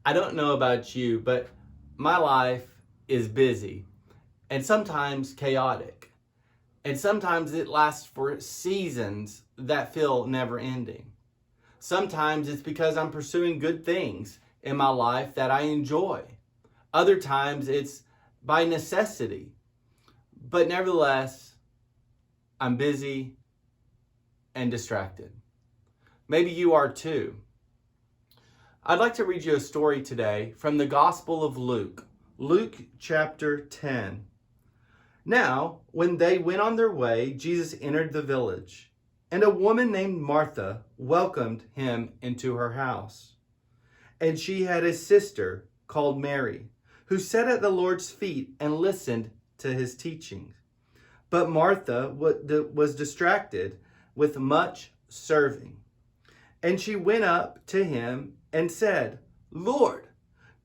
I don't know about you, but my life is busy and sometimes chaotic. And sometimes it lasts for seasons that feel never ending. Sometimes it's because I'm pursuing good things in my life that I enjoy. Other times it's by necessity. But nevertheless, I'm busy and distracted. Maybe you are too. I'd like to read you a story today from the Gospel of Luke, Luke chapter 10. Now, when they went on their way, Jesus entered the village, and a woman named Martha welcomed him into her house. And she had a sister called Mary, who sat at the Lord's feet and listened to his teachings. But Martha was distracted with much serving. And she went up to him and said, "Lord,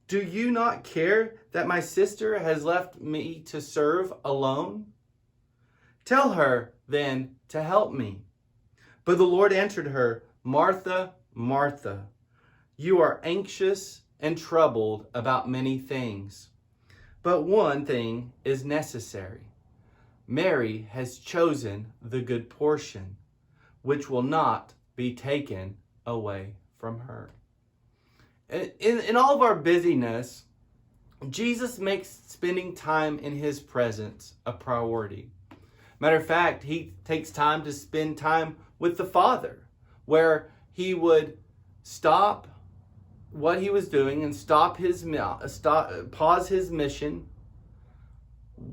do you not care that my sister has left me to serve alone? Tell her then to help me." But the Lord answered her, "Martha, Martha, you are anxious and troubled about many things, but one thing is necessary. Mary has chosen the good portion, which will not be taken away from her." In all of our busyness, Jesus makes spending time in his presence a priority. Matter of fact, he takes time to spend time with the Father, where he would stop what he was doing and pause his mission,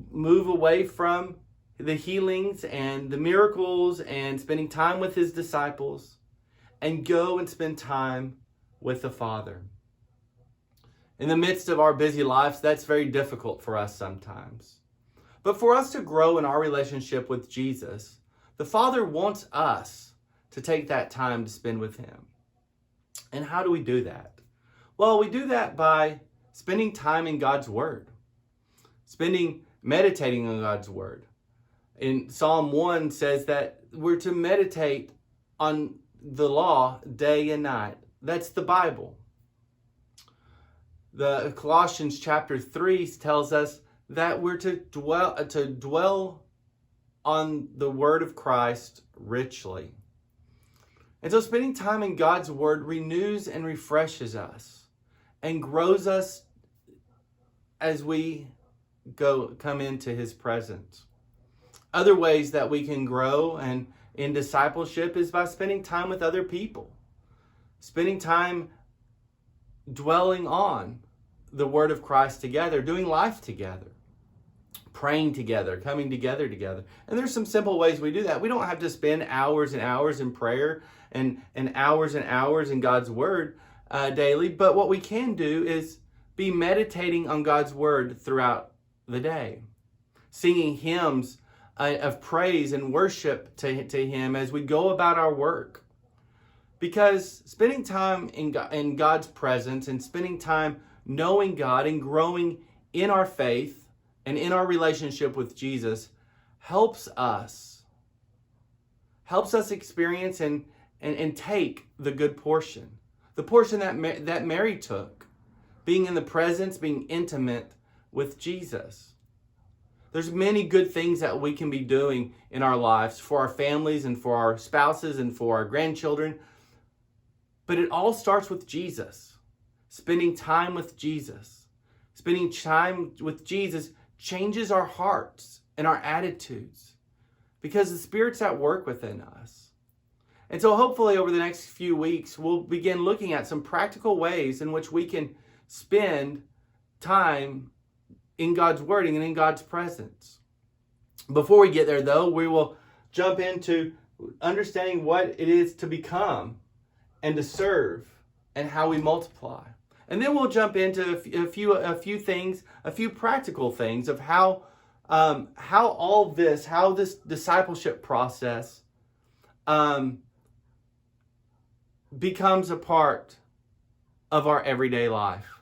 move away from the healings and the miracles and spending time with his disciples, and go and spend time with the Father. In the midst of our busy lives, that's very difficult for us sometimes. But for us to grow in our relationship with Jesus, the Father wants us to take that time to spend with him. And how do we do that? Well, we do that by spending time in God's Word, meditating on God's Word. In Psalm 1 says that we're to meditate on the law day and night. That's the Bible. The Colossians chapter 3 tells us that we're to dwell on the word of Christ richly. And so spending time in God's word renews and refreshes us and grows us as we come into his presence. Other ways that we can grow and in discipleship is by spending time with other people. Spending time dwelling on the word of Christ together, doing life together, praying together, coming together. And there's some simple ways we do that. We don't have to spend hours and hours in prayer and hours in God's word daily. But what we can do is be meditating on God's word throughout the day, singing hymns of praise and worship to him as we go about our work. Because spending time in God's presence and spending time knowing God and growing in our faith and in our relationship with Jesus helps us experience and take the good portion. The portion that Mary took, being in the presence, being intimate with Jesus. There's many good things that we can be doing in our lives for our families and for our spouses and for our grandchildren. But it all starts with Jesus. Spending time with Jesus. Spending time with Jesus changes our hearts and our attitudes because the Spirit's at work within us. And so hopefully over the next few weeks, we'll begin looking at some practical ways in which we can spend time in God's word and in God's presence. Before we get there, though, we will jump into understanding what it is to become and to serve and how we multiply. And then we'll jump into a few things, a few practical things of how this discipleship process becomes a part of our everyday life.